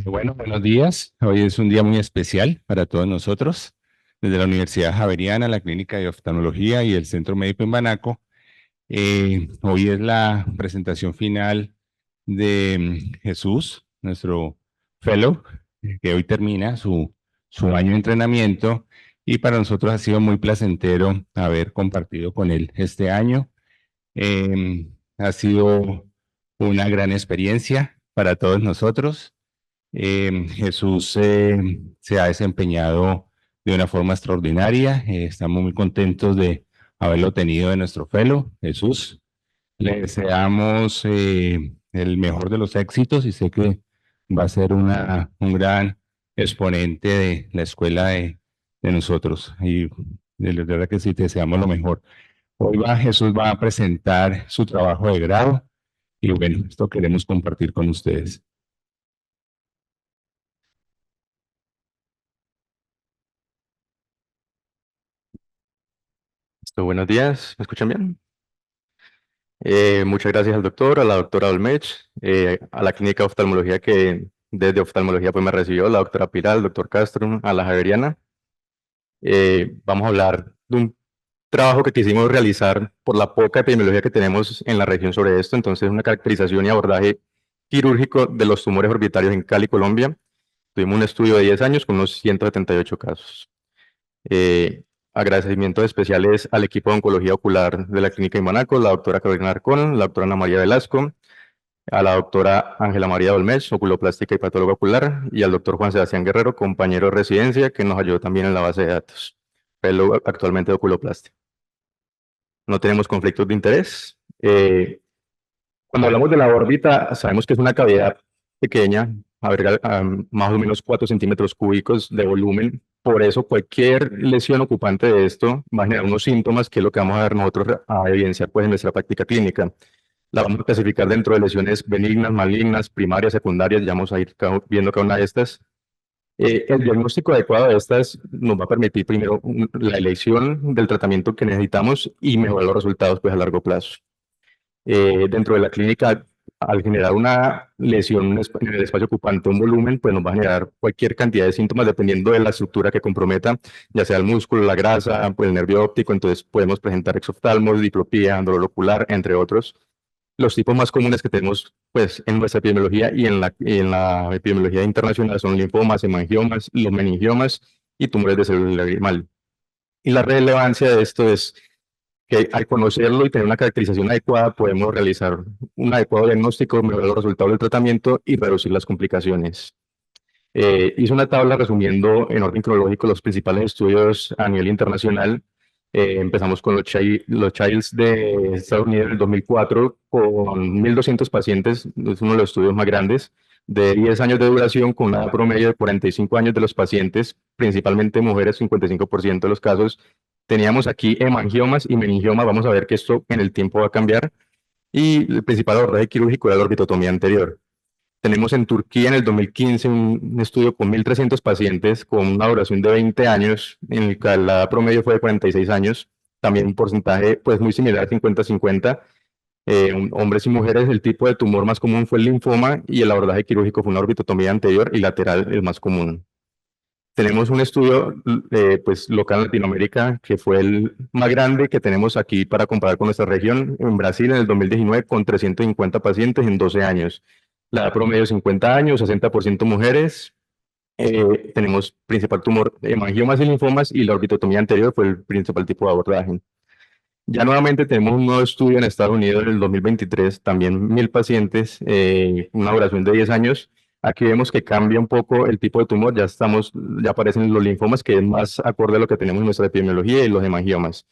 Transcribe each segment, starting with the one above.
Bueno, buenos días. Hoy es un día muy especial para todos nosotros. Desde la Universidad Javeriana, la Clínica de Oftalmología y el Centro Médico en Banaco. Hoy es la presentación final de Jesús, nuestro fellow, que hoy termina su año de entrenamiento. Y para nosotros ha sido muy placentero haber compartido con él este año. Ha sido una gran experiencia para todos nosotros. Jesús se ha desempeñado de una forma extraordinaria. Estamos muy contentos de haberlo tenido de nuestro fellow, Jesús. Le deseamos el mejor de los éxitos y sé que va a ser un gran exponente de la escuela de nosotros. Y de verdad que sí, te deseamos lo mejor. Jesús va a presentar su trabajo de grado y bueno, esto queremos compartir con ustedes. Buenos días, ¿me escuchan bien? Muchas gracias al doctor, a la doctora Olmech, a la clínica de oftalmología que desde oftalmología pues me recibió, la doctora Pilar, el doctor Castro, a la Javeriana. Vamos a hablar de un trabajo que quisimos realizar por la poca epidemiología que tenemos en la región sobre esto, entonces una caracterización y abordaje quirúrgico de los tumores orbitarios en Cali, Colombia. Tuvimos un estudio de 10 años con unos 178 casos. Eh, Agradecimientos especiales al equipo de oncología ocular de la Clínica de Manaco, la doctora Carolina Arcón, la doctora Ana María Velasco, a la doctora Ángela María Dolmech, oculoplástica y patóloga ocular, y al doctor Juan Sebastián Guerrero, compañero de residencia, que nos ayudó también en la base de datos, fellow actualmente de oculoplástica. No tenemos conflictos de interés. Cuando hablamos de la órbita, sabemos que es una cavidad pequeña, más o menos 4 centímetros cúbicos de volumen. Por eso, cualquier lesión ocupante de esto va a generar unos síntomas que es lo que vamos a ver nosotros a evidenciar pues, en nuestra práctica clínica. La vamos a clasificar dentro de lesiones benignas, malignas, primarias, secundarias. Ya vamos a ir viendo cada una de estas. El diagnóstico adecuado de estas nos va a permitir primero la elección del tratamiento que necesitamos y mejorar los resultados pues, a largo plazo. Dentro de la clínica, al generar una lesión en el espacio ocupante, un volumen, pues nos va a generar cualquier cantidad de síntomas dependiendo de la estructura que comprometa, ya sea el músculo, la grasa, pues el nervio óptico, entonces podemos presentar exoftalmos, diplopía, dolor ocular, entre otros. Los tipos más comunes que tenemos pues, en nuestra epidemiología y en la epidemiología internacional son linfomas, hemangiomas, los meningiomas y tumores de célula lagrimal. Y la relevancia de esto es que al conocerlo y tener una caracterización adecuada, podemos realizar un adecuado diagnóstico, mejorar los resultados del tratamiento y reducir las complicaciones. Hice una tabla resumiendo en orden cronológico los principales estudios a nivel internacional. Empezamos con los Childs de Estados Unidos en el 2004 con 1.200 pacientes, es uno de los estudios más grandes, de 10 años de duración con una edad promedio de 45 años de los pacientes, principalmente mujeres, 55% de los casos. Teníamos aquí hemangiomas y meningiomas, vamos a ver que esto en el tiempo va a cambiar. Y el principal abordaje quirúrgico era la orbitotomía anterior. Tenemos en Turquía en el 2015 un estudio con 1.300 pacientes con una duración de 20 años, en el que la edad promedio fue de 46 años, también un porcentaje pues muy similar, 50-50, hombres y mujeres. El tipo de tumor más común fue el linfoma y el abordaje quirúrgico fue una orbitotomía anterior y lateral, el más común. Tenemos un estudio pues, local en Latinoamérica que fue el más grande que tenemos aquí para comparar con nuestra región, en Brasil en el 2019 con 350 pacientes en 12 años. La edad promedio 50 años, 60% mujeres. Tenemos principal tumor hemangiomas y linfomas y la orbitotomía anterior fue el principal tipo de abordaje. Ya nuevamente tenemos un nuevo estudio en Estados Unidos en el 2023, también 1.000 pacientes, una duración de 10 años. Aquí vemos que cambia un poco el tipo de tumor, ya aparecen los linfomas, que es más acorde a lo que tenemos en nuestra epidemiología, y los hemangiomas.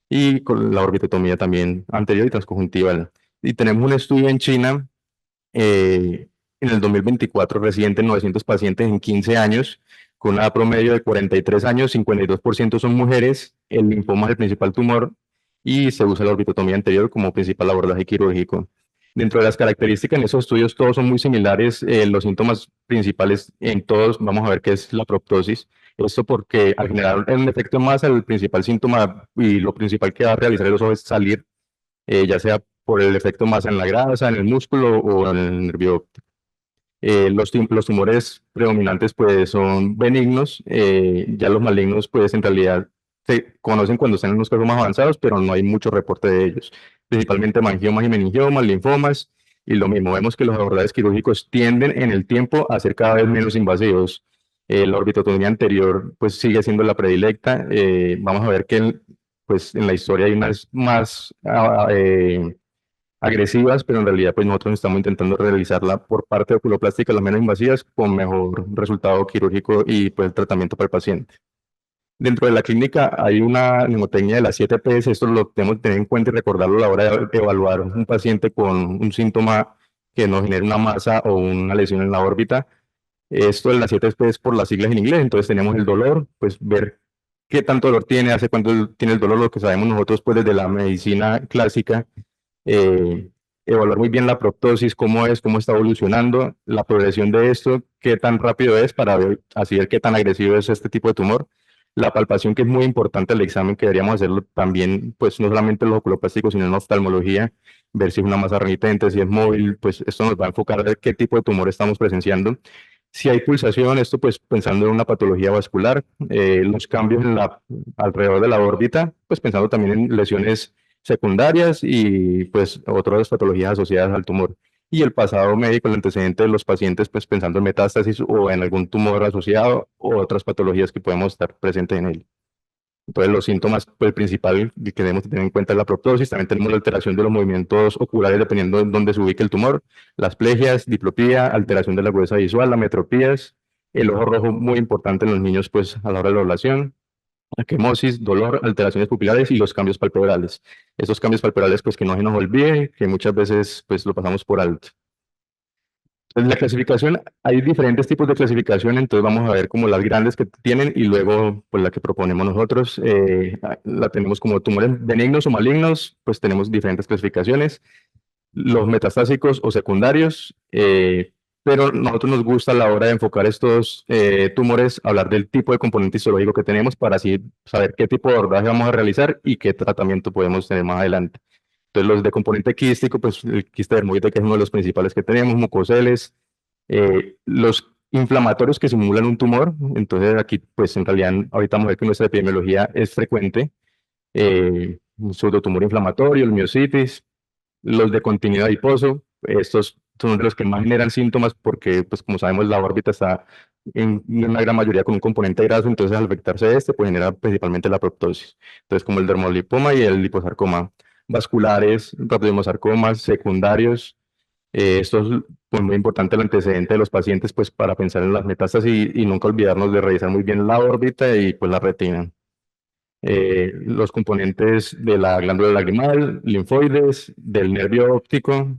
Y con la orbitotomía también anterior y transconjuntival. Y tenemos un estudio en China en el 2024, reciente, 900 pacientes en 15 años, con una promedio de 43 años, 52% son mujeres, el linfoma es el principal tumor y se usa la orbitotomía anterior como principal abordaje quirúrgico. Dentro de las características en esos estudios todos son muy similares, los síntomas principales en todos vamos a ver que es la proptosis. Esto porque al generar un efecto en masa, el principal síntoma y lo principal que va a realizar el ojo es salir, ya sea por el efecto masa en la grasa, en el músculo o en el nervio óptico. Los tumores predominantes pues son benignos, ya los malignos pues en realidad se conocen cuando están en los casos más avanzados, pero no hay mucho reporte de ellos, principalmente mangiomas y meningiomas, linfomas, y lo mismo, vemos que los abordajes quirúrgicos tienden en el tiempo a ser cada vez menos invasivos. La orbitotomía anterior pues sigue siendo la predilecta. Vamos a ver que pues en la historia hay unas más agresivas, pero en realidad pues nosotros estamos intentando realizarla por parte oculoplástica, las menos invasivas, con mejor resultado quirúrgico y pues el tratamiento para el paciente. Dentro de la clínica hay una mnemotecnia de las 7 Ps, esto lo tenemos que tener en cuenta y recordarlo a la hora de evaluar un paciente con un síntoma que nos genere una masa o una lesión en la órbita. Esto de las 7 P es por las siglas en inglés, entonces tenemos el dolor, pues ver qué tanto dolor tiene, hace cuánto tiene el dolor, lo que sabemos nosotros pues desde la medicina clásica, eh, evaluar muy bien la proptosis, cómo está evolucionando, la progresión de esto, qué tan rápido es para ver, así ver qué tan agresivo es este tipo de tumor. La palpación, que es muy importante el examen, que deberíamos hacerlo también, pues no solamente en los oculoplásticos, sino en la oftalmología, ver si es una masa remitente, si es móvil, pues esto nos va a enfocar a ver qué tipo de tumor estamos presenciando. Si hay pulsación, esto pues pensando en una patología vascular, los cambios alrededor de la órbita, pues pensando también en lesiones secundarias y pues otras patologías asociadas al tumor. Y el pasado médico, el antecedente de los pacientes, pues pensando en metástasis o en algún tumor asociado o otras patologías que podemos estar presentes en él. Entonces los síntomas, pues el principal que tenemos que tener en cuenta es la proptosis, también tenemos la alteración de los movimientos oculares dependiendo de dónde se ubique el tumor, las plegias, diplopía, alteración de la agudeza visual, la metropías, el ojo rojo muy importante en los niños pues a la hora de la ovulación, equimosis, dolor, alteraciones pupilares y los cambios palpebrales. Esos cambios palpebrales pues que no se nos olvide, que muchas veces pues lo pasamos por alto. En la clasificación, hay diferentes tipos de clasificación, entonces vamos a ver como las grandes que tienen y luego pues la que proponemos nosotros. La tenemos como tumores benignos o malignos, pues tenemos diferentes clasificaciones, los metastásicos o secundarios, pero a nosotros nos gusta a la hora de enfocar estos tumores, hablar del tipo de componente histológico que tenemos para así saber qué tipo de abordaje vamos a realizar y qué tratamiento podemos tener más adelante. Entonces, los de componente quístico, pues el quiste dermoide, que es uno de los principales que tenemos, mucoceles, los inflamatorios que simulan un tumor. Entonces, aquí, pues en realidad, ahorita vamos a ver que nuestra epidemiología es frecuente. Un pseudotumor inflamatorio, el miositis, los de contenido adiposo, estos son de los que más generan síntomas porque, pues como sabemos, la órbita está en una gran mayoría con un componente graso, entonces al afectarse este, pues genera principalmente la proptosis. Entonces, como el dermolipoma y el liposarcoma. Vasculares, rhabdomyosarcomas, secundarios. Esto es pues, muy importante el antecedente de los pacientes, pues para pensar en las metástasis y nunca olvidarnos de revisar muy bien la órbita y pues la retina. Los componentes de la glándula lagrimal, linfoides, del nervio óptico,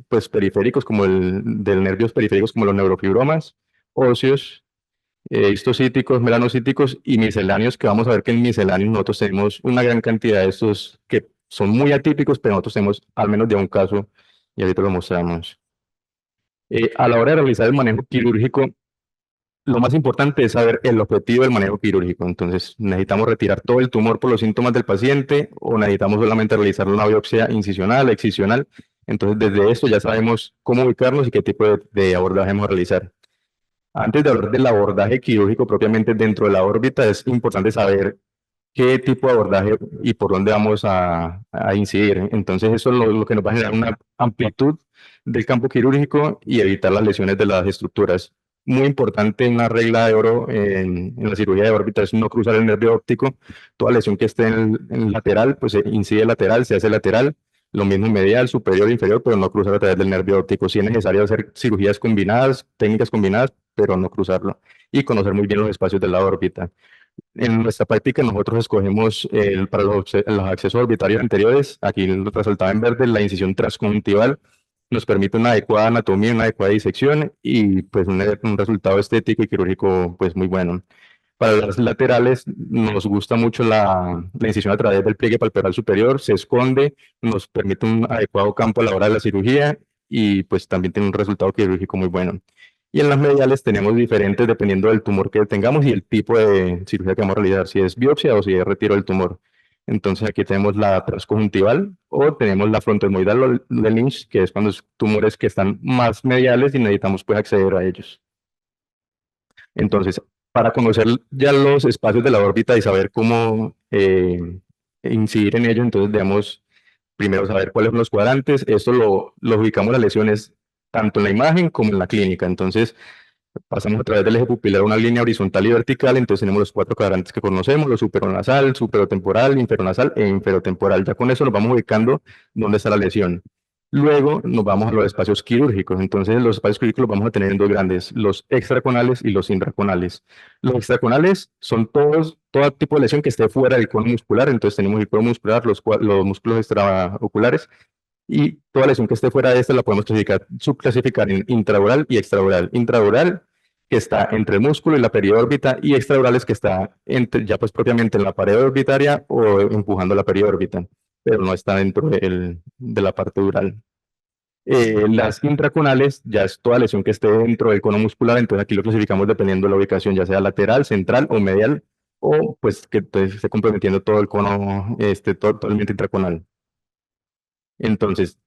pues periféricos como del nervios periféricos como los neurofibromas, óseos, histocíticos, melanocíticos y misceláneos, que vamos a ver que en misceláneos nosotros tenemos una gran cantidad de estos que son muy atípicos, pero nosotros tenemos al menos de un caso y ahorita lo mostramos. A la hora de realizar el manejo quirúrgico, lo más importante es saber el objetivo del manejo quirúrgico. Entonces, ¿necesitamos retirar todo el tumor por los síntomas del paciente o necesitamos solamente realizar una biopsia incisional, excisional? Entonces, desde esto ya sabemos cómo ubicarnos y qué tipo de abordaje vamos a realizar. Antes de hablar del abordaje quirúrgico propiamente dentro de la órbita, es importante saber qué tipo de abordaje y por dónde vamos a incidir. Entonces, eso es lo que nos va a generar una amplitud del campo quirúrgico y evitar las lesiones de las estructuras. Muy importante, una regla de oro en la cirugía de órbita es no cruzar el nervio óptico. Toda lesión que esté en el lateral, pues se incide lateral, se hace lateral. Lo mismo medial, superior, inferior, pero no cruzar a través del nervio óptico. Sí es necesario hacer cirugías combinadas, técnicas combinadas, pero no cruzarlo. Y conocer muy bien los espacios de la órbita. En nuestra práctica nosotros escogemos para los accesos orbitarios anteriores, aquí resaltado en verde, la incisión transconjuntival nos permite una adecuada anatomía, una adecuada disección y pues un resultado estético y quirúrgico pues muy bueno. Para las laterales nos gusta mucho la incisión a través del pliegue palpebral superior, se esconde, nos permite un adecuado campo a la hora de la cirugía y pues también tiene un resultado quirúrgico muy bueno. Y en las mediales tenemos diferentes dependiendo del tumor que tengamos y el tipo de cirugía que vamos a realizar, si es biopsia o si es retiro del tumor. Entonces aquí tenemos la transconjuntival o tenemos la frontoesmoidal de Lynch, que es cuando es tumores que están más mediales y necesitamos pues acceder a ellos. Entonces, para conocer ya los espacios de la órbita y saber cómo incidir en ellos, entonces debemos primero saber cuáles son los cuadrantes. Esto lo ubicamos las lesiones tanto en la imagen como en la clínica. Entonces, pasamos a través del eje pupilar una línea horizontal y vertical, entonces tenemos los 4 cuadrantes que conocemos, los superonasal, superotemporal, inferonasal e inferotemporal. Ya con eso nos vamos ubicando dónde está la lesión. Luego nos vamos a los espacios quirúrgicos. Entonces los espacios quirúrgicos los vamos a tener en dos grandes, los extraconales y los intraconales. Los extraconales son todo tipo de lesión que esté fuera del cono muscular. Entonces tenemos el cono muscular, los músculos extraoculares, y toda lesión que esté fuera de esta la podemos subclasificar en intraoral y extraoral. Intraoral, que está entre el músculo y la periórbita, y extraorales, que está ya pues propiamente en la pared orbitaria o empujando la periórbita, pero no está dentro de la parte dural. Las intraconales ya es toda lesión que esté dentro del cono muscular, entonces aquí lo clasificamos dependiendo de la ubicación, ya sea lateral, central o medial, o pues que esté comprometiendo todo el cono, totalmente intraconal. Entonces,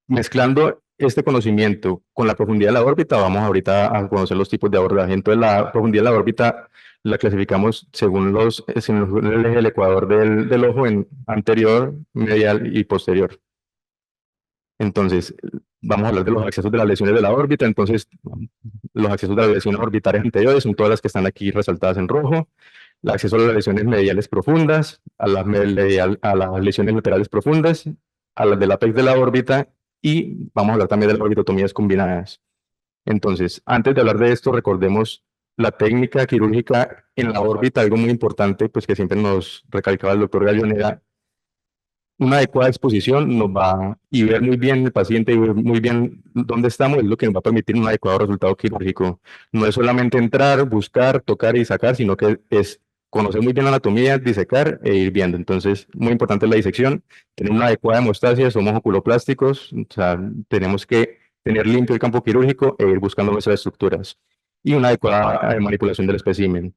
mezclando este conocimiento con la profundidad de la órbita, vamos ahorita a conocer los tipos de abordaje. Entonces, la profundidad de la órbita la clasificamos según el eje del ecuador del ojo en anterior, medial y posterior. Entonces, vamos a hablar de los accesos de las lesiones de la órbita. Entonces, los accesos de las lesiones orbitales anteriores son todas las que están aquí resaltadas en rojo. El acceso a las lesiones mediales profundas, a las lesiones laterales profundas, a las del apex de la órbita, y vamos a hablar también de las orbitotomías combinadas. Entonces, antes de hablar de esto, recordemos la técnica quirúrgica en la órbita. Algo muy importante, pues que siempre nos recalcaba el doctor Gallón, era una adecuada exposición. Nos va a ver muy bien el paciente y ver muy bien dónde estamos, es lo que nos va a permitir un adecuado resultado quirúrgico. No es solamente entrar, buscar, tocar y sacar, sino que es conocer muy bien la anatomía, disecar e ir viendo. Entonces, muy importante la disección, tener una adecuada hemostasia, somos oculoplásticos, o sea, tenemos que tener limpio el campo quirúrgico e ir buscando nuestras estructuras, y una adecuada manipulación del espécimen.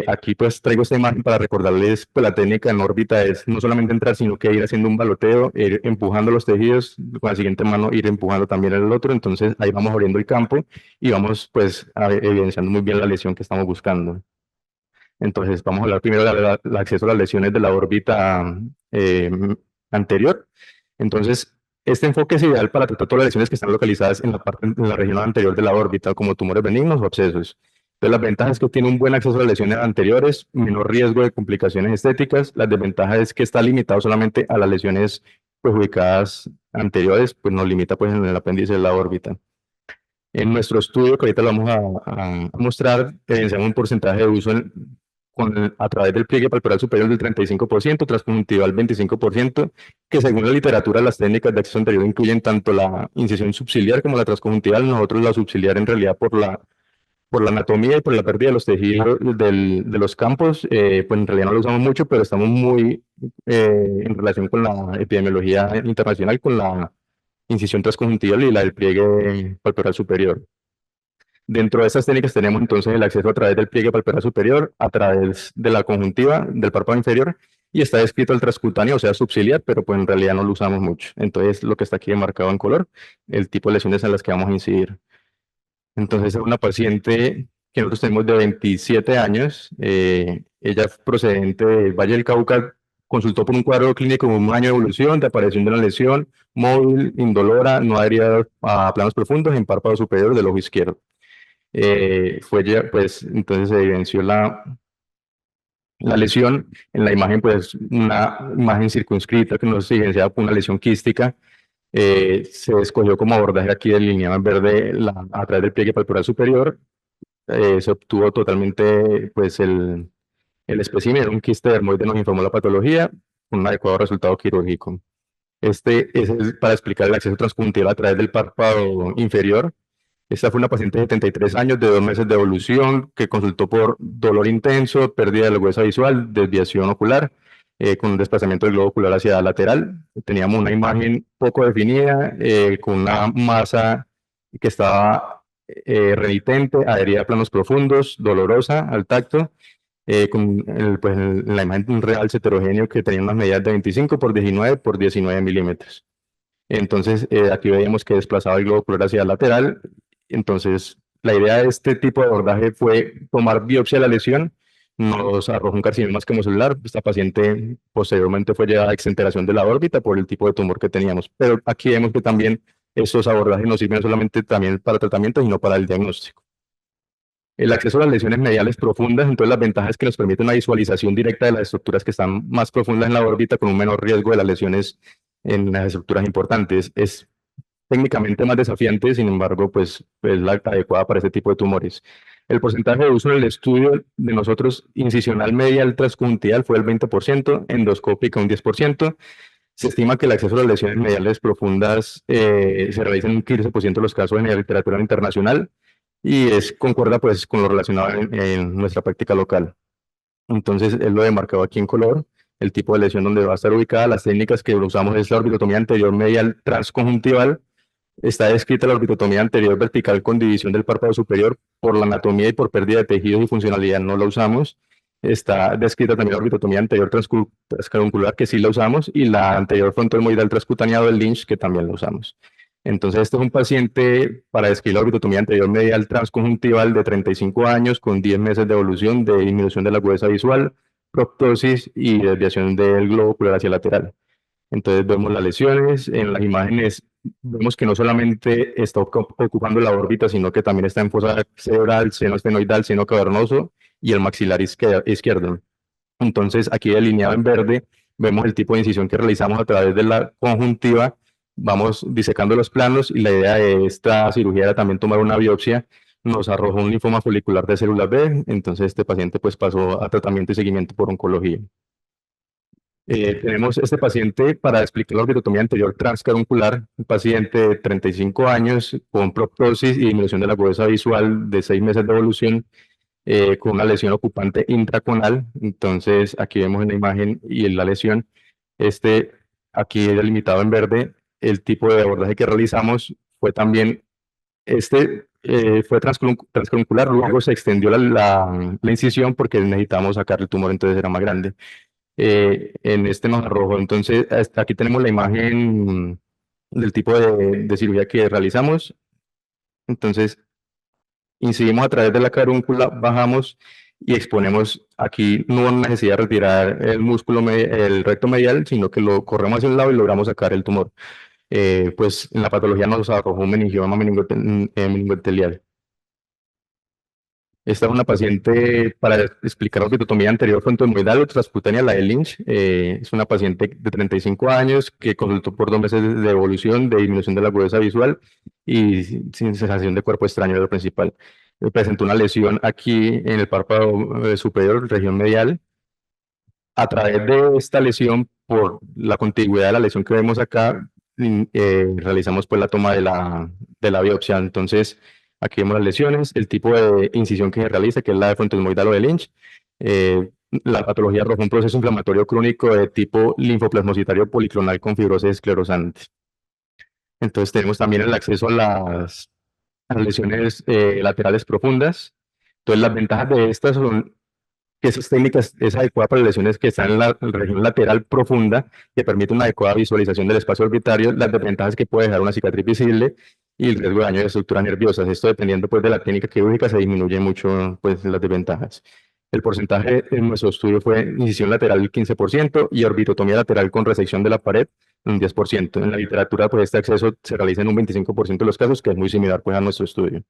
Aquí pues traigo esta imagen para recordarles, pues la técnica en órbita es no solamente entrar, sino que ir haciendo un baloteo, ir empujando los tejidos, con la siguiente mano ir empujando también el otro. Entonces ahí vamos abriendo el campo y vamos pues evidenciando muy bien la lesión que estamos buscando. Entonces vamos a hablar primero del acceso a las lesiones de la órbita anterior. Entonces, este enfoque es ideal para tratar todas las lesiones que están localizadas en la región anterior de la órbita, como tumores benignos o abscesos. Entonces, las ventajas es que tiene un buen acceso a las lesiones anteriores, menor riesgo de complicaciones estéticas. Las desventajas es que está limitado solamente a las lesiones pues, ubicadas anteriores, pues nos limita pues, en el apéndice de la órbita. En nuestro estudio, que ahorita lo vamos a mostrar, evidenciamos un porcentaje de uso a través del pliegue palpebral superior del 35%, transconjuntival 25%, que según la literatura las técnicas de acceso anterior incluyen tanto la incisión subciliar como la transconjuntival. Nosotros la subciliar en realidad por la anatomía y por la pérdida de los tejidos de los campos, pues en realidad no lo usamos mucho, pero estamos muy en relación con la epidemiología internacional, con la incisión transconjuntival y la del pliegue palpebral superior. Dentro de estas técnicas tenemos entonces el acceso a través del pliegue palpebral superior, a través de la conjuntiva del párpado inferior, y está descrito el transcutáneo, o sea, subciliar, pero pues en realidad no lo usamos mucho. Entonces, lo que está aquí marcado en color, el tipo de lesiones en las que vamos a incidir. Entonces, es una paciente que nosotros tenemos de 27 años, ella es procedente del Valle del Cauca, consultó por un cuadro clínico con un año de evolución, de aparición de una lesión móvil, indolora, no adherida a planos profundos en párpado superior del ojo izquierdo. Pues entonces se evidenció la lesión. En la imagen, pues una imagen circunscrita que nos evidenciaba una lesión quística. Se escogió como abordaje aquí delineado en verde a través del pliegue palpebral superior. Se obtuvo totalmente pues el espécimen, un quiste dermoide, nos informó la patología, con un adecuado resultado quirúrgico. Este es para explicar el acceso transconjuntival a través del párpado inferior. Esta fue una paciente de 73 años, de 2 meses de evolución, que consultó por dolor intenso, pérdida de la huesa visual, desviación ocular, con un desplazamiento del globo ocular hacia lateral. Teníamos una imagen poco definida, con una masa que estaba renitente, adherida a planos profundos, dolorosa al tacto, en la imagen un realce heterogéneo que tenía unas medidas de 25 por 19 por 19 milímetros. Entonces, aquí veíamos que desplazaba el globo ocular hacia el lateral. Entonces, la idea de este tipo de abordaje fue tomar biopsia de la lesión. Nos arrojó un carcinoma esquemocelular. Esta paciente posteriormente fue llevada a exenteración de la órbita por el tipo de tumor que teníamos. Pero aquí vemos que también estos abordajes nos sirven no solamente también para tratamiento, sino para el diagnóstico. El acceso a las lesiones mediales profundas, entonces las ventajas es que nos permite una visualización directa de las estructuras que están más profundas en la órbita con un menor riesgo de las lesiones en las estructuras importantes. Es técnicamente más desafiante, sin embargo, pues es la adecuada para este tipo de tumores. El porcentaje de uso en el estudio de nosotros, incisional medial transconjuntival, fue el 20%, endoscópica un 10%. Se estima que el acceso a las lesiones mediales profundas se realiza en un 15% de los casos en la literatura internacional y concuerda pues con lo relacionado en nuestra práctica local. Entonces, él lo demarcado aquí en color, el tipo de lesión donde va a estar ubicada. Las técnicas que usamos es la orbitotomía anterior medial transconjuntival. Está descrita la orbitotomía anterior vertical con división del párpado superior. Por la anatomía y por pérdida de tejidos y funcionalidad no la usamos. Está descrita también la orbitotomía anterior transcaruncular, que sí la usamos, y la anterior frontoelmoidal transcutaneado del Lynch, que también la usamos. Entonces, este es un paciente para describir la orbitotomía anterior medial transconjuntival de 35 años con 10 meses de evolución de disminución de la agudeza visual, proptosis y desviación del globo ocular hacia lateral. Entonces vemos las lesiones, en las imágenes vemos que no solamente está ocupando la órbita, sino que también está en fosa cerebral, seno estenoidal, seno cavernoso y el maxilar izquierdo. Entonces aquí delineado en verde vemos el tipo de incisión que realizamos a través de la conjuntiva. Vamos disecando los planos y la idea de esta cirugía era también tomar una biopsia. Nos arrojó un linfoma folicular de células B, entonces este paciente pues pasó a tratamiento y seguimiento por oncología. Tenemos este paciente para explicar la orbitotomía anterior transcaruncular, un paciente de 35 años con proptosis y disminución de la agudeza visual de 6 meses de evolución, con una lesión ocupante intraconal. Entonces, aquí vemos en la imagen y en la lesión, aquí delimitado en verde, el tipo de abordaje que realizamos fue también, fue transcaruncular, luego se extendió la incisión porque necesitábamos sacar el tumor, entonces era más grande. En este nos arrojó, entonces aquí tenemos la imagen del tipo de cirugía que realizamos. Entonces, incidimos a través de la carúncula, bajamos y exponemos. Aquí no hay necesidad de retirar el músculo, el recto medial, sino que lo corremos hacia un lado y logramos sacar el tumor. Pues en la patología nos arrojó un meningioma meningotelial. Esta es una paciente para explicar orbitotomía anterior frontohemorroidal o transcutánea, la de Lynch. Es una paciente de 35 años que consultó por 2 meses de evolución, de disminución de la agudeza visual y sin sensación de cuerpo extraño, lo principal. Presentó una lesión aquí en el párpado superior, región medial. A través de esta lesión, por la contigüidad de la lesión que vemos acá, realizamos pues la toma de la biopsia. Entonces, aquí vemos las lesiones, el tipo de incisión que se realiza, que es la de frontoesmoidal o de Lynch. La patología arroja un proceso inflamatorio crónico de tipo linfoplasmocitario policlonal con fibrosis esclerosante. Entonces, tenemos también el acceso a las lesiones laterales profundas. Entonces, las ventajas de estas son que esas técnicas es adecuada para lesiones que están en la región lateral profunda, que permite una adecuada visualización del espacio orbitario. Las desventajas que puede dejar una cicatriz visible y el riesgo de daño de estructuras nerviosas. Esto dependiendo pues de la técnica quirúrgica se disminuye mucho pues las desventajas. El porcentaje en nuestro estudio fue incisión lateral el 15% y orbitotomía lateral con resección de la pared un 10%. En la literatura pues este acceso se realiza en un 25% de los casos, que es muy similar pues a nuestro estudio.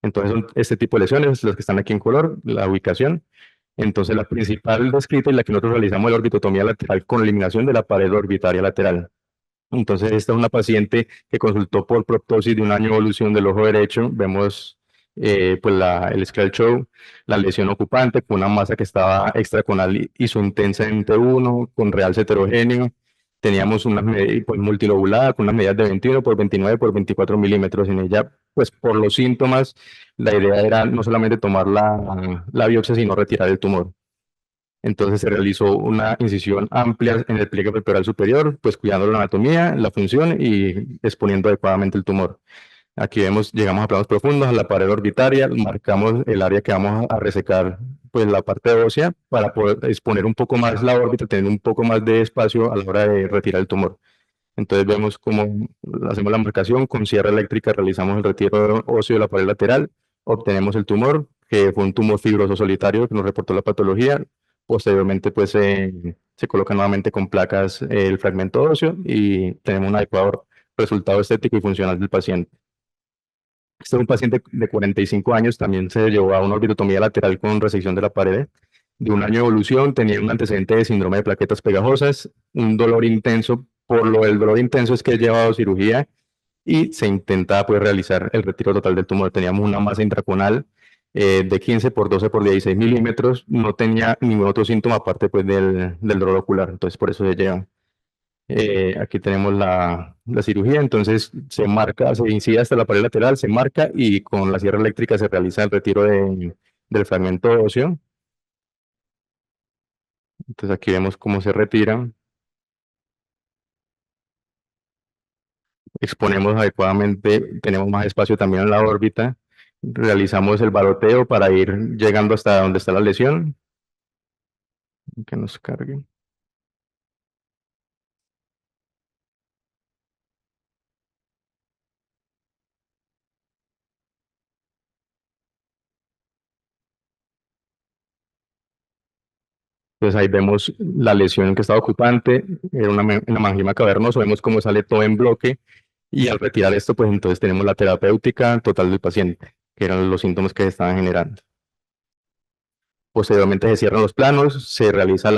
Entonces son este tipo de lesiones, las que están aquí en color, la ubicación. Entonces, la principal descrita y la que nosotros realizamos es la orbitotomía lateral con eliminación de la pared orbitaria lateral. Entonces, esta es una paciente que consultó por proptosis de un año de evolución del ojo derecho. Vemos pues el scleral show, la lesión ocupante con una masa que estaba extraconal isointensa en T1, con realce heterogéneo. Teníamos una pues, multilobulada con unas medidas de 21 por 29 por 24 milímetros en ella. Pues por los síntomas, la idea era no solamente tomar la biopsia, sino retirar el tumor. Entonces se realizó una incisión amplia en el pliegue pectoral superior, pues cuidando la anatomía, la función y exponiendo adecuadamente el tumor. Aquí vemos, llegamos a planos profundos, a la pared orbitaria, marcamos el área que vamos a resecar, pues la parte ósea, para poder exponer un poco más la órbita, tener un poco más de espacio a la hora de retirar el tumor. Entonces vemos cómo hacemos la marcación, con sierra eléctrica realizamos el retiro óseo de la pared lateral, obtenemos el tumor, que fue un tumor fibroso solitario que nos reportó la patología. Posteriormente pues se coloca nuevamente con placas el fragmento óseo y tenemos un adecuado resultado estético y funcional del paciente. Este es un paciente de 45 años, también se llevó a una orbitotomía lateral con resección de la pared. De un año de evolución, tenía un antecedente de síndrome de plaquetas pegajosas, un dolor intenso. Por lo del dolor intenso es que he llevado cirugía y se intentaba pues realizar el retiro total del tumor. Teníamos una masa intraconal de 15 por 12 por 16 milímetros, no tenía ningún otro síntoma aparte pues del dolor ocular, entonces por eso se lleva. Aquí tenemos la cirugía, entonces se marca, se incide hasta la pared lateral, se marca y con la sierra eléctrica se realiza el retiro del fragmento óseo. Entonces aquí vemos cómo se retira. Exponemos adecuadamente, tenemos más espacio también en la órbita. Realizamos el baloteo para ir llegando hasta donde está la lesión. Que nos cargue. Entonces ahí vemos la lesión que estaba ocupante, era una mangima cavernosa, vemos cómo sale todo en bloque y al retirar esto, pues entonces tenemos la terapéutica total del paciente, que eran los síntomas que se estaban generando. Posteriormente se cierran los planos, se realiza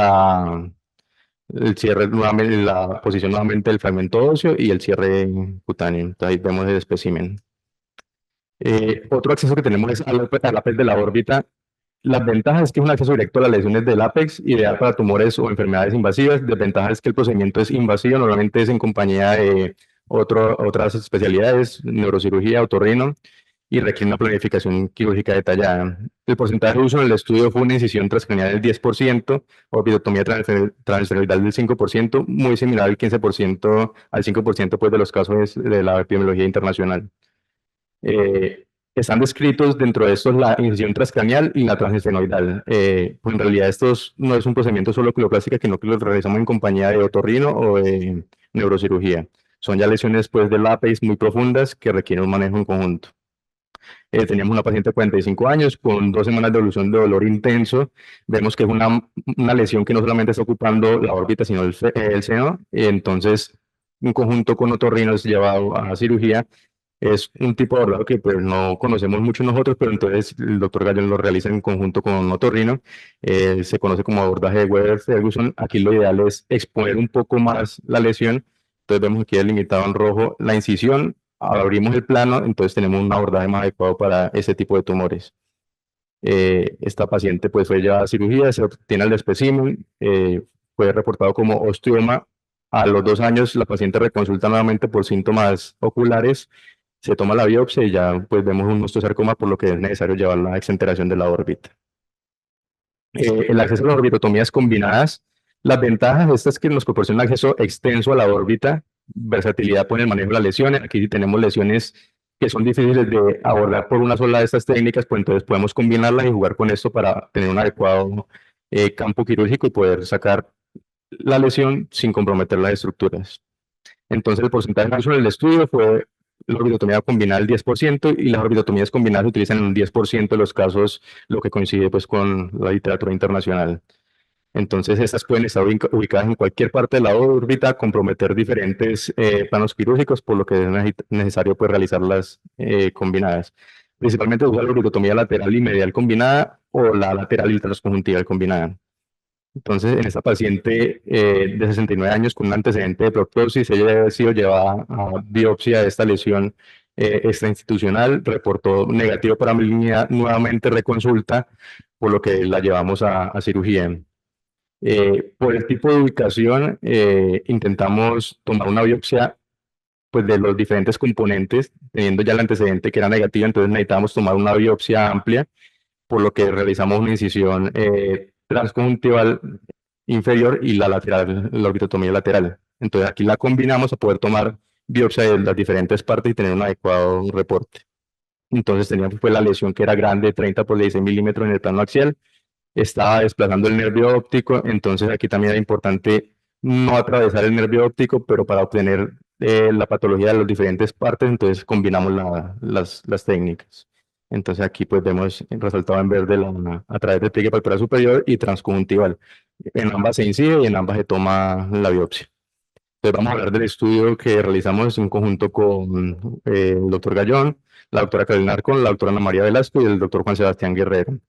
el cierre nuevamente, la posición nuevamente del fragmento óseo y el cierre cutáneo. Entonces ahí vemos el espécimen. Otro acceso que tenemos es al ápex de la órbita. Las ventajas es que es un acceso directo a las lesiones del ápex, ideal para tumores o enfermedades invasivas. Desventaja es que el procedimiento es invasivo, normalmente es en compañía de otras especialidades, neurocirugía, otorrino, y requiere una planificación quirúrgica detallada. El porcentaje de uso en el estudio fue una incisión transcranial del 10%, orbitotomía transfemoral del 5%, muy similar al 15%, al 5% pues, de los casos de la epidemiología internacional. Están descritos dentro de estos la incisión transcranial y la transestenoidal. Pues en realidad estos no es un procedimiento solo oculoplástica, sino que lo realizamos en compañía de otorrino o de neurocirugía. Son ya lesiones pues, del ápex muy profundas que requieren un manejo en conjunto. Teníamos una paciente de 45 años con 2 semanas de evolución de dolor intenso. Vemos que es una lesión que no solamente está ocupando la órbita, sino el seno. Entonces, en conjunto con otorrino es llevado a cirugía. Es un tipo de abordaje que pues, no conocemos mucho nosotros, pero entonces el doctor Gallo lo realiza en conjunto con otorrino. Se conoce como abordaje de Weber-Ferguson. Aquí lo ideal es exponer un poco más la lesión. Entonces vemos aquí delimitado en rojo la incisión. Abrimos el plano, entonces tenemos un abordaje más adecuado para ese tipo de tumores. Esta paciente pues, fue llevada a cirugía, se obtiene el espécimen, fue reportado como osteoma. A los 2 años la paciente reconsulta nuevamente por síntomas oculares, se toma la biopsia y ya pues vemos un osteosarcoma, por lo que es necesario llevar la exenteración de la órbita. El acceso a las orbitotomías combinadas, las ventajas de estas es que nos proporciona acceso extenso a la órbita, versatilidad por el manejo de las lesiones. Aquí si tenemos lesiones que son difíciles de abordar por una sola de estas técnicas, pues entonces podemos combinarlas y jugar con esto para tener un adecuado campo quirúrgico y poder sacar la lesión sin comprometer las estructuras. Entonces el porcentaje de uso en el estudio fue la orbitotomía combinada el 10% y las orbitotomías combinadas se utilizan en un 10% de los casos, lo que coincide pues con la literatura internacional. Entonces estas pueden estar ubicadas en cualquier parte de la órbita, comprometer diferentes planos quirúrgicos, por lo que es necesario pues realizarlas combinadas. Principalmente usa la orbitotomía lateral y medial combinada o la lateral y transconjuntival combinada. Entonces, en esta paciente de 69 años con un antecedente de proptosis, ella debe haber sido llevada a biopsia de esta lesión extrainstitucional, reportó negativo para malignidad, nuevamente reconsulta, por lo que la llevamos a cirugía. Por el tipo de ubicación, intentamos tomar una biopsia pues, de los diferentes componentes, teniendo ya el antecedente que era negativo, entonces necesitábamos tomar una biopsia amplia, por lo que realizamos una incisión transconjuntival inferior y la lateral, la orbitotomía lateral. Entonces aquí la combinamos a poder tomar biopsia de las diferentes partes y tener un adecuado reporte. Entonces teníamos pues la lesión que era grande, 30 por 16 milímetros en el plano axial, estaba desplazando el nervio óptico, entonces aquí también era importante no atravesar el nervio óptico, pero para obtener la patología de las diferentes partes, entonces combinamos las técnicas. Entonces aquí pues vemos resaltado en verde a través del pliegue palpebral superior y transconjuntival. En ambas se incide y en ambas se toma la biopsia. Entonces vamos a hablar del estudio que realizamos en conjunto con el doctor Gallón, la doctora Carolina Arcón, la doctora Ana María Velasco y el doctor Juan Sebastián Guerrero.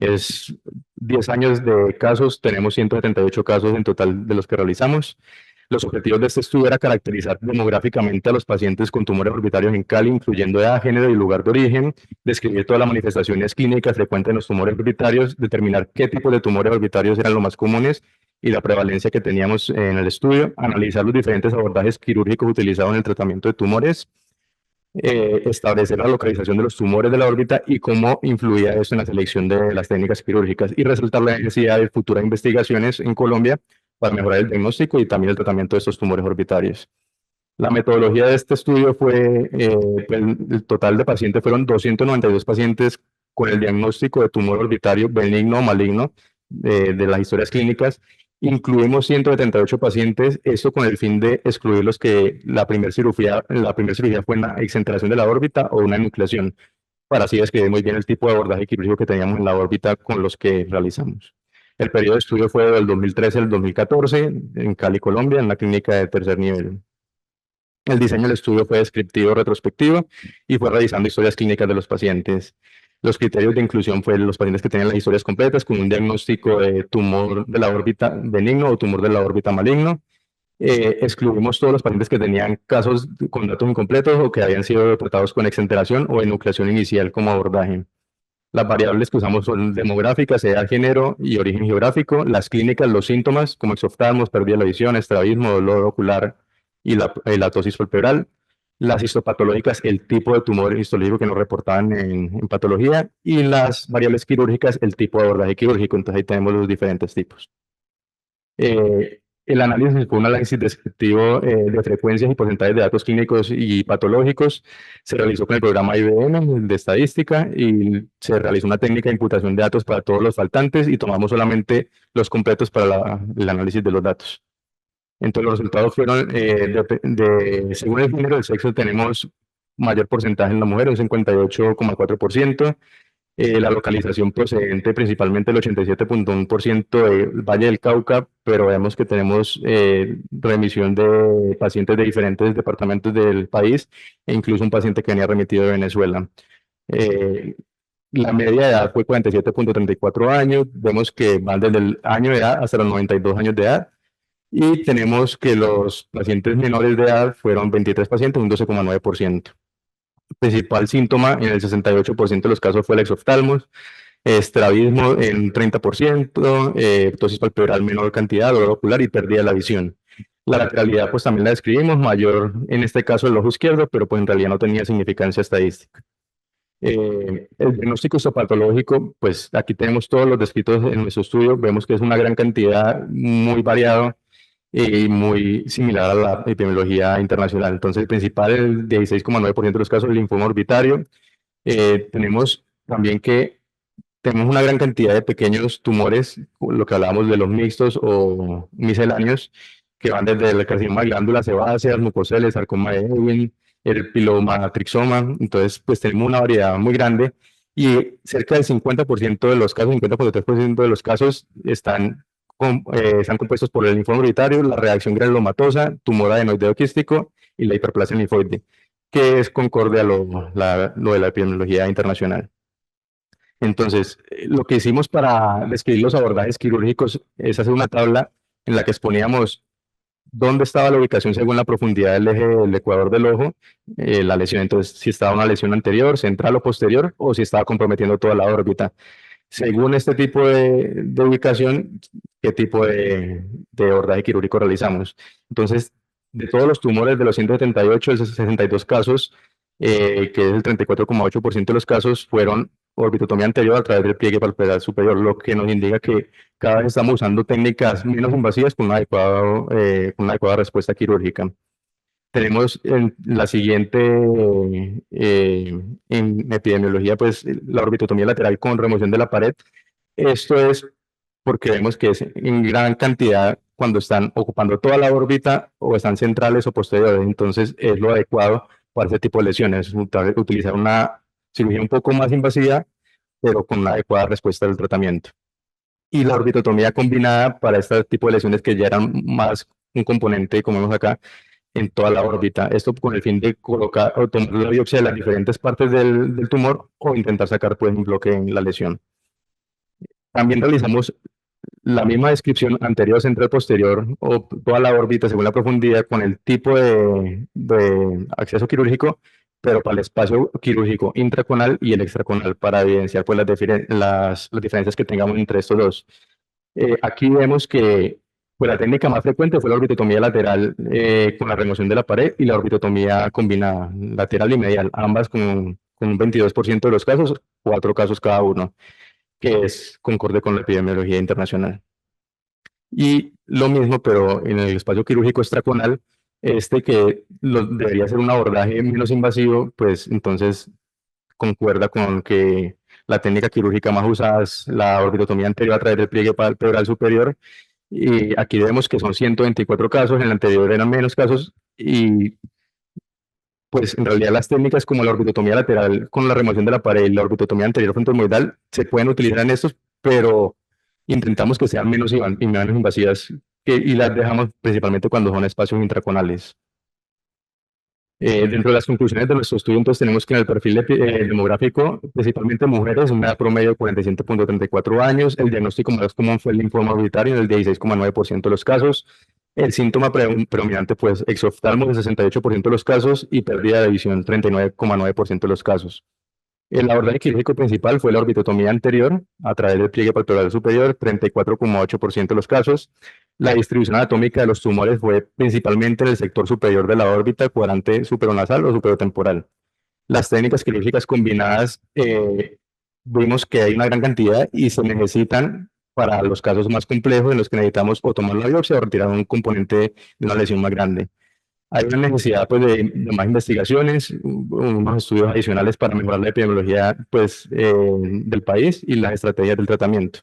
Es 10 años de casos, tenemos 178 casos en total de los que realizamos. Los objetivos de este estudio era caracterizar demográficamente a los pacientes con tumores orbitarios en Cali, incluyendo edad, género y lugar de origen, describir todas las manifestaciones clínicas frecuentes en los tumores orbitarios, determinar qué tipos de tumores orbitarios eran los más comunes y la prevalencia que teníamos en el estudio, analizar los diferentes abordajes quirúrgicos utilizados en el tratamiento de tumores, establecer la localización de los tumores de la órbita y cómo influía esto en la selección de las técnicas quirúrgicas y resaltar la necesidad de futuras investigaciones en Colombia para mejorar el diagnóstico y también el tratamiento de estos tumores orbitarios. La metodología de este estudio fue, el total de pacientes fueron 292 pacientes con el diagnóstico de tumor orbitario benigno o maligno de las historias clínicas. Incluimos 178 pacientes, esto con el fin de excluir los que la primera cirugía fue una exenteración de la órbita o una enucleación, para así describir muy bien el tipo de abordaje quirúrgico que teníamos en la órbita con los que realizamos. El periodo de estudio fue del 2013 al 2014 en Cali, Colombia, en la clínica de tercer nivel. El diseño del estudio fue descriptivo retrospectivo y fue realizando historias clínicas de los pacientes. Los criterios de inclusión fueron los pacientes que tenían las historias completas con un diagnóstico de tumor de la órbita benigno o tumor de la órbita maligno. Excluimos todos los pacientes que tenían casos con datos incompletos o que habían sido tratados con exenteración o enucleación inicial como abordaje. Las variables que usamos son demográficas, edad, género y origen geográfico. Las clínicas, los síntomas como exoftalmos, pérdida de la visión, estrabismo, dolor ocular y la tosis palpebral. Las histopatológicas, el tipo de tumor histológico que nos reportaban en patología. Y las variables quirúrgicas, el tipo de abordaje quirúrgico. Entonces ahí tenemos los diferentes tipos. El análisis fue un análisis descriptivo de frecuencias y porcentajes de datos clínicos y patológicos. Se realizó con el programa IBM de estadística y se realizó una técnica de imputación de datos para todos los faltantes y tomamos solamente los completos para el análisis de los datos. Entonces los resultados fueron, según el género del sexo, tenemos mayor porcentaje en la mujer, un 58,4%. La localización procedente principalmente el 87,1% del Valle del Cauca, pero vemos que tenemos remisión de pacientes de diferentes departamentos del país e incluso un paciente que venía remitido de Venezuela. La media de edad fue 47,34 años, vemos que van desde el año de edad hasta los 92 años de edad y tenemos que los pacientes menores de edad fueron 23 pacientes, un 12,9%. Principal síntoma en el 68% de los casos fue el exoftalmos, estrabismo en 30%, tosis palpebral menor cantidad, dolor ocular y pérdida de la visión. La lateralidad pues también la describimos, mayor en este caso el ojo izquierdo, pero pues en realidad no tenía significancia estadística. El diagnóstico histopatológico, pues aquí tenemos todos los descritos en nuestro estudio, vemos que es una gran cantidad, muy variado y muy similar a la epidemiología internacional. Entonces, el principal, el 16,9% de los casos, el linfoma orbitario. Tenemos también que tenemos una gran cantidad de pequeños tumores, lo que hablábamos de los mixtos o misceláneos, que van desde el carcinoma de glándulas sebáceas, mucoceles, sarcoma de Ewing, el pilomatrixoma. Entonces, pues tenemos una variedad muy grande y cerca del 50% de los casos, 50,3% de los casos están compuestos por el linfoma orbitario, la reacción granulomatosa, tumor adenoideo quístico y la hiperplasia linfoide, que es concorde a lo de la epidemiología internacional. Entonces, lo que hicimos para describir los abordajes quirúrgicos es hacer una tabla en la que exponíamos dónde estaba la ubicación según la profundidad del eje del ecuador del ojo, la lesión. Entonces, si estaba una lesión anterior, central o posterior, o si estaba comprometiendo toda la órbita. Según este tipo de ubicación, qué tipo de abordaje quirúrgico realizamos. Entonces, de todos los tumores de los 178, esos 62 casos, que es el 34,8% de los casos, fueron orbitotomía anterior a través del pliegue palpebral superior, lo que nos indica que cada vez estamos usando técnicas menos invasivas con una adecuada respuesta quirúrgica. Tenemos en la siguiente, en epidemiología, pues la orbitotomía lateral con remoción de la pared. Esto es porque vemos que es en gran cantidad cuando están ocupando toda la órbita o están centrales o posteriores. Entonces es lo adecuado para ese tipo de lesiones, utilizar una cirugía un poco más invasiva, pero con una adecuada respuesta del tratamiento. Y la orbitotomía combinada para este tipo de lesiones que ya eran más un componente, como vemos acá, en toda la órbita. Esto con el fin de colocar o tomar la biopsia de las diferentes partes del tumor o intentar sacar, pues, un bloque en la lesión. También realizamos la misma descripción anterior, central, posterior o toda la órbita según la profundidad con el tipo de acceso quirúrgico, pero para el espacio quirúrgico intraconal y el extraconal para evidenciar pues, las diferencias que tengamos entre estos dos. Aquí vemos que pues, la técnica más frecuente fue la orbitotomía lateral con la remoción de la pared y la orbitotomía combinada, lateral y medial, ambas con un 22% de los casos, 4 casos cada uno, que es concorde con la epidemiología internacional. Y lo mismo, pero en el espacio quirúrgico extraconal, que debería ser un abordaje menos invasivo, pues entonces concuerda con que la técnica quirúrgica más usada es la orbitotomía anterior a través del pliegue palpebral superior. Y aquí vemos que son 124 casos, en el anterior eran menos casos, y pues en realidad las técnicas como la orbitotomía lateral con la remoción de la pared y la orbitotomía anterior frontohemorroidal se pueden utilizar en estos, pero intentamos que sean menos invasivas y las dejamos principalmente cuando son espacios intraconales. Dentro de las conclusiones de nuestro estudio, entonces tenemos que en el perfil demográfico, principalmente mujeres, una edad promedio de 47.34 años, el diagnóstico más común fue el linfoma orbitario en el 16,9% de los casos, el síntoma predominante pues exoftalmo en 68% de los casos y pérdida de visión 39,9% de los casos. El abordaje quirúrgico principal fue la orbitotomía anterior a través del pliegue palpebral superior, 34,8% de los casos. La distribución anatómica de los tumores fue principalmente en el sector superior de la órbita, cuadrante superonasal o superotemporal. Las técnicas quirúrgicas combinadas, vimos que hay una gran cantidad y se necesitan para los casos más complejos en los que necesitamos o tomar la biopsia o retirar un componente de una lesión más grande. Hay una necesidad pues, de más investigaciones, unos estudios adicionales para mejorar la epidemiología pues, del país y las estrategias del tratamiento.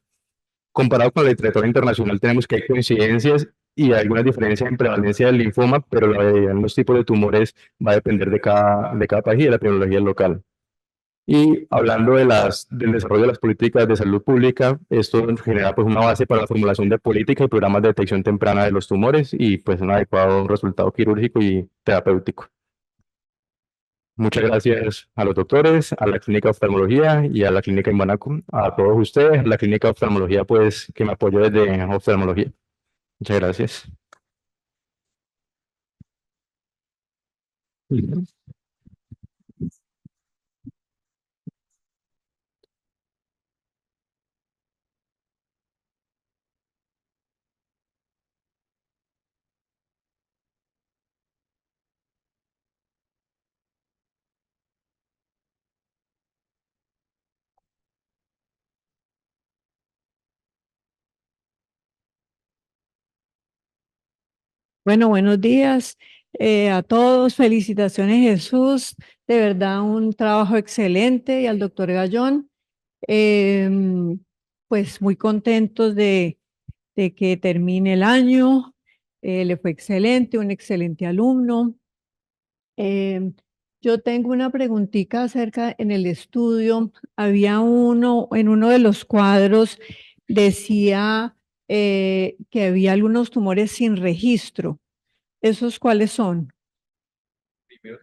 Comparado con la literatura internacional, tenemos que hay coincidencias y algunas diferencias en prevalencia del linfoma, pero la variedad en los tipos de tumores va a depender de cada país y de la epidemiología local. Y hablando del desarrollo de las políticas de salud pública, esto genera pues, una base para la formulación de políticas y programas de detección temprana de los tumores y pues un adecuado resultado quirúrgico y terapéutico. Muchas gracias a los doctores, a la Clínica de Oftalmología y a la Clínica Imbanaco, a todos ustedes, a la Clínica de Oftalmología pues que me apoyó desde oftalmología. Muchas gracias. Bueno, buenos días a todos. Felicitaciones, Jesús. De verdad, un trabajo excelente. Y al doctor Gallón, em, pues muy contentos de que termine el año. Le fue excelente, un excelente alumno. Em, yo tengo una preguntita acerca en el estudio. Había en uno de los cuadros, decía que había algunos tumores sin registro. ¿Esos cuáles son? Primero,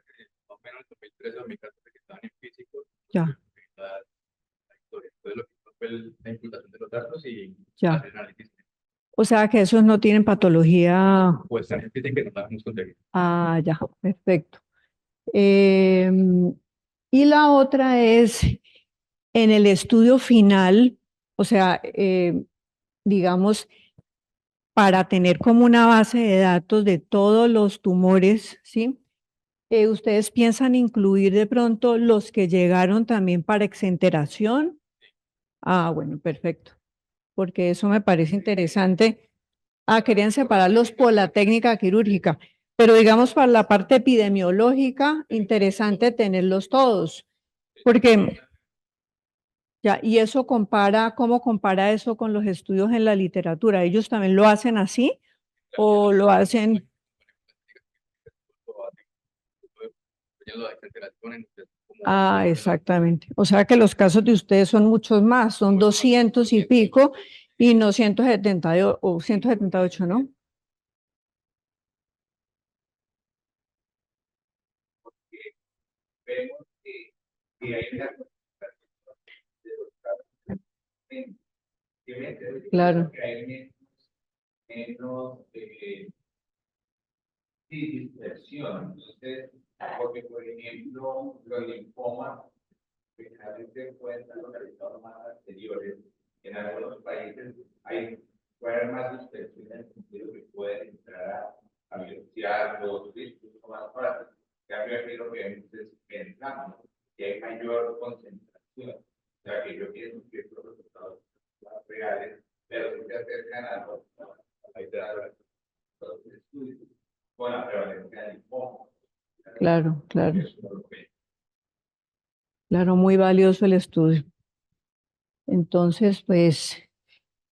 más o menos en 2013 o 2014 que estaban en físico, Ya, la historia. Entonces lo que hizo fue la imputación de los datos y ya. hacer análisis. O sea que esos no tienen patología. Pues están en físico que no la hemos conseguido. Ah, ya, perfecto. Y la otra es en el estudio final, o sea, digamos, para tener como una base de datos de todos los tumores, ¿sí? ¿Ustedes piensan incluir de pronto los que llegaron también para exenteración? Ah, bueno, perfecto, porque eso me parece interesante. Ah, querían separarlos por la técnica quirúrgica. Pero digamos para la parte epidemiológica, interesante tenerlos todos, porque ya, y eso compara, ¿cómo compara eso con los estudios en la literatura? ¿Ellos también lo hacen así o lo hacen? Ah, exactamente. O sea que los casos de ustedes son muchos más, son 200 y pico y no 178, o 178, ¿no? Claro. Claro, claro. Claro, muy valioso el estudio. Entonces, pues,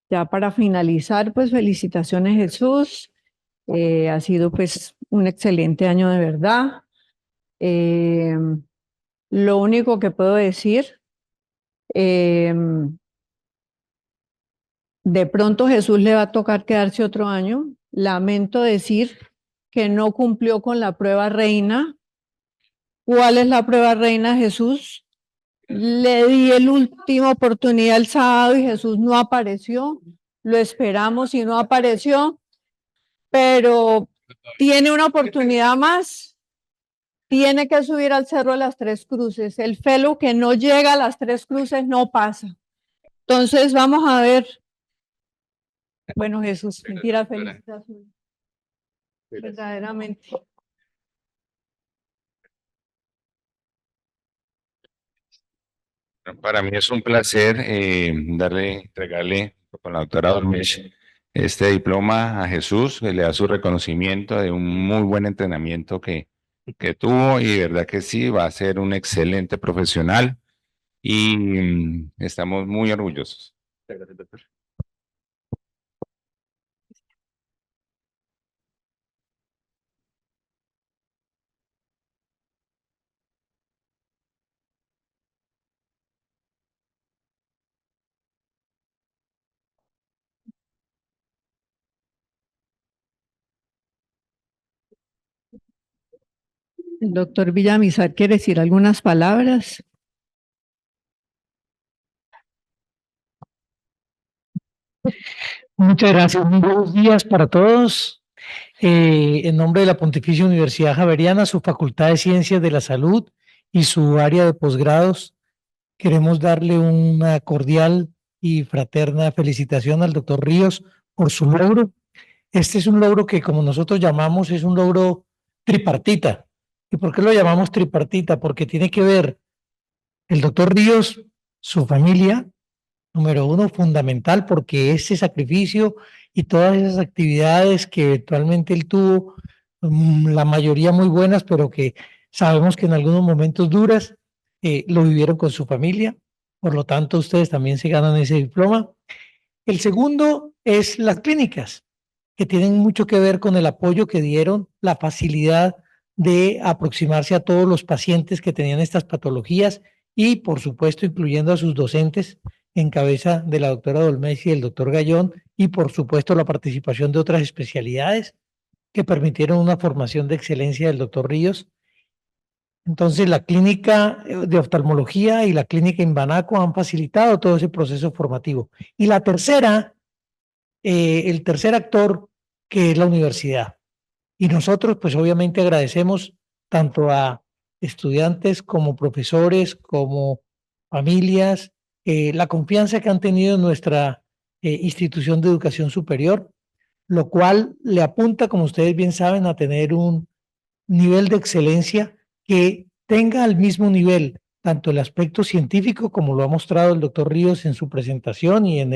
ya para finalizar, pues felicitaciones, Jesús. Ha sido pues un excelente año de verdad. Eh, lo único que puedo decir, eh, de pronto Jesús le va a tocar quedarse otro año. Lamento decir que no cumplió con la prueba reina. ¿Cuál es la prueba reina, Jesús? Le di el última oportunidad el sábado y Jesús no apareció. Lo esperamos y no apareció, pero tiene una oportunidad más. Tiene que subir al Cerro de las Tres Cruces. El fellow que no llega a las Tres Cruces no pasa. Entonces vamos a ver. Bueno, Jesús, mentira, felicitaciones. Verdaderamente. Para mí es un placer entregarle con la doctora Dolmesh este diploma a Jesús, que le da su reconocimiento de un muy buen entrenamiento que tuvo y de verdad que sí, va a ser un excelente profesional y estamos muy orgullosos. Gracias, doctor. El doctor Villamizar quiere decir algunas palabras. Muchas gracias. Muy buenos días para todos. En nombre de la Pontificia Universidad Javeriana, su Facultad de Ciencias de la Salud y su área de posgrados, queremos darle una cordial y fraterna felicitación al doctor Ríos por su logro. Este es un logro que, como nosotros llamamos, es un logro tripartita. ¿Y por qué lo llamamos tripartita? Porque tiene que ver el doctor Ríos, su familia, número uno, fundamental, porque ese sacrificio y todas esas actividades que eventualmente él tuvo, la mayoría muy buenas, pero que sabemos que en algunos momentos duras, lo vivieron con su familia. Por lo tanto, ustedes también se ganan ese diploma. El segundo es las clínicas, que tienen mucho que ver con el apoyo que dieron, la facilidad de aproximarse a todos los pacientes que tenían estas patologías y, por supuesto, incluyendo a sus docentes en cabeza de la doctora Dolmes y el doctor Gallón, y, por supuesto, la participación de otras especialidades que permitieron una formación de excelencia del doctor Ríos. Entonces, la clínica de oftalmología y la clínica Imbanaco han facilitado todo ese proceso formativo. Y la tercera, el tercer actor, que es la universidad. Y nosotros, pues obviamente agradecemos tanto a estudiantes como profesores, como familias, la confianza que han tenido en nuestra institución de educación superior, lo cual le apunta, como ustedes bien saben, a tener un nivel de excelencia que tenga al mismo nivel tanto el aspecto científico, como lo ha mostrado el doctor Ríos en su presentación y en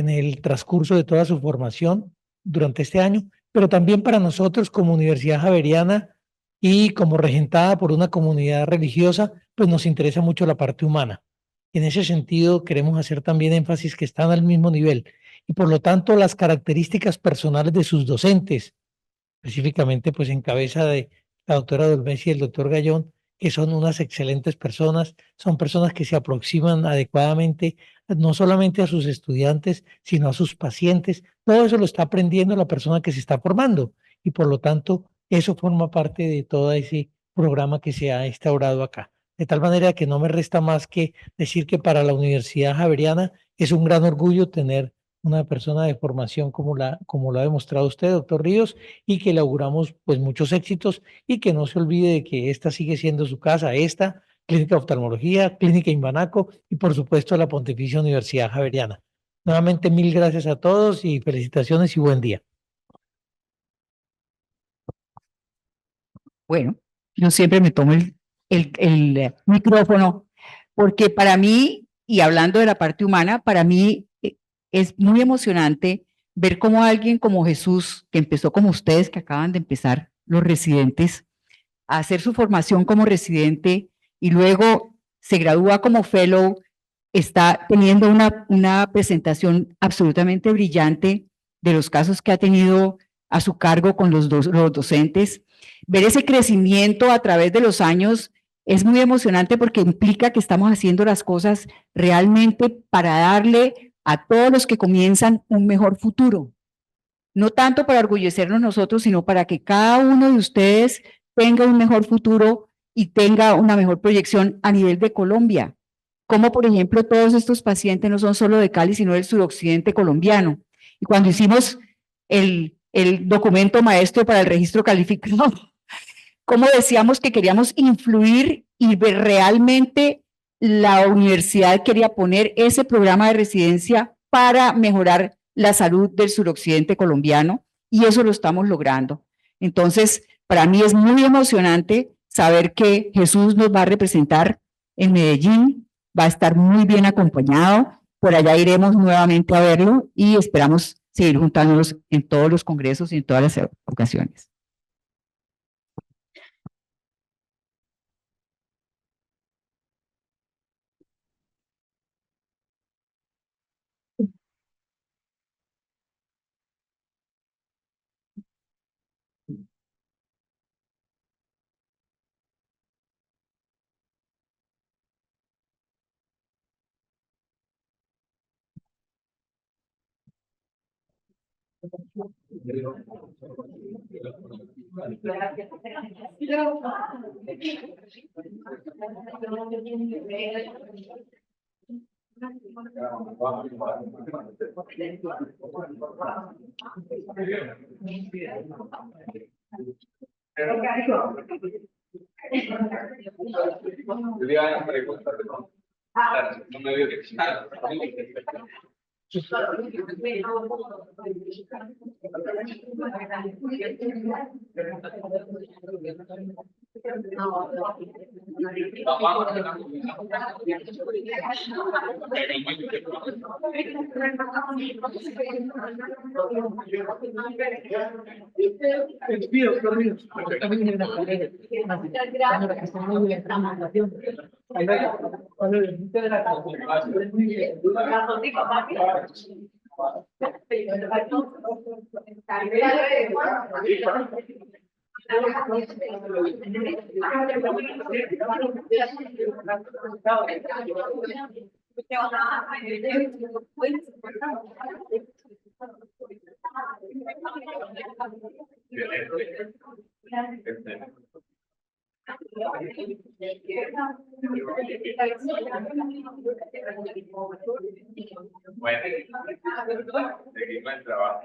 el transcurso de toda su formación durante este año, pero también para nosotros como Universidad Javeriana y como regentada por una comunidad religiosa, pues nos interesa mucho la parte humana. En ese sentido, queremos hacer también énfasis que están al mismo nivel y por lo tanto las características personales de sus docentes, específicamente pues en cabeza de la doctora Dolmes y el doctor Gallón, que son unas excelentes personas, son personas que se aproximan adecuadamente no solamente a sus estudiantes, sino a sus pacientes. Todo eso lo está aprendiendo la persona que se está formando y por lo tanto eso forma parte de todo ese programa que se ha instaurado acá. De tal manera que no me resta más que decir que para la Universidad Javeriana es un gran orgullo tener una persona de formación como lo ha demostrado usted, doctor Ríos, y que le auguramos pues muchos éxitos y que no se olvide de que esta sigue siendo su casa, esta Clínica de Oftalmología, Clínica Imbanaco y por supuesto la Pontificia Universidad Javeriana. Nuevamente mil gracias a todos y felicitaciones y buen día. Bueno, yo siempre me tomo el micrófono porque para mí, y hablando de la parte humana, para mí es muy emocionante ver cómo alguien como Jesús, que empezó como ustedes que acaban de empezar, los residentes, a hacer su formación como residente y luego se gradúa como fellow, está teniendo una presentación absolutamente brillante de los casos que ha tenido a su cargo con los docentes. Ver ese crecimiento a través de los años es muy emocionante porque implica que estamos haciendo las cosas realmente para darle a todos los que comienzan un mejor futuro. No tanto para orgullecernos nosotros, sino para que cada uno de ustedes tenga un mejor futuro y tenga una mejor proyección a nivel de Colombia. Como por ejemplo todos estos pacientes no son solo de Cali, sino del suroccidente colombiano. Y cuando hicimos el documento maestro para el registro calificado, como decíamos que queríamos influir y ver realmente la universidad quería poner ese programa de residencia para mejorar la salud del suroccidente colombiano y eso lo estamos logrando. Entonces, para mí es muy emocionante saber que Jesús nos va a representar en Medellín, va a estar muy bien acompañado, por allá iremos nuevamente a verlo y esperamos seguir juntándonos en todos los congresos y en todas las ocasiones. Bueno, seguimos el trabajo.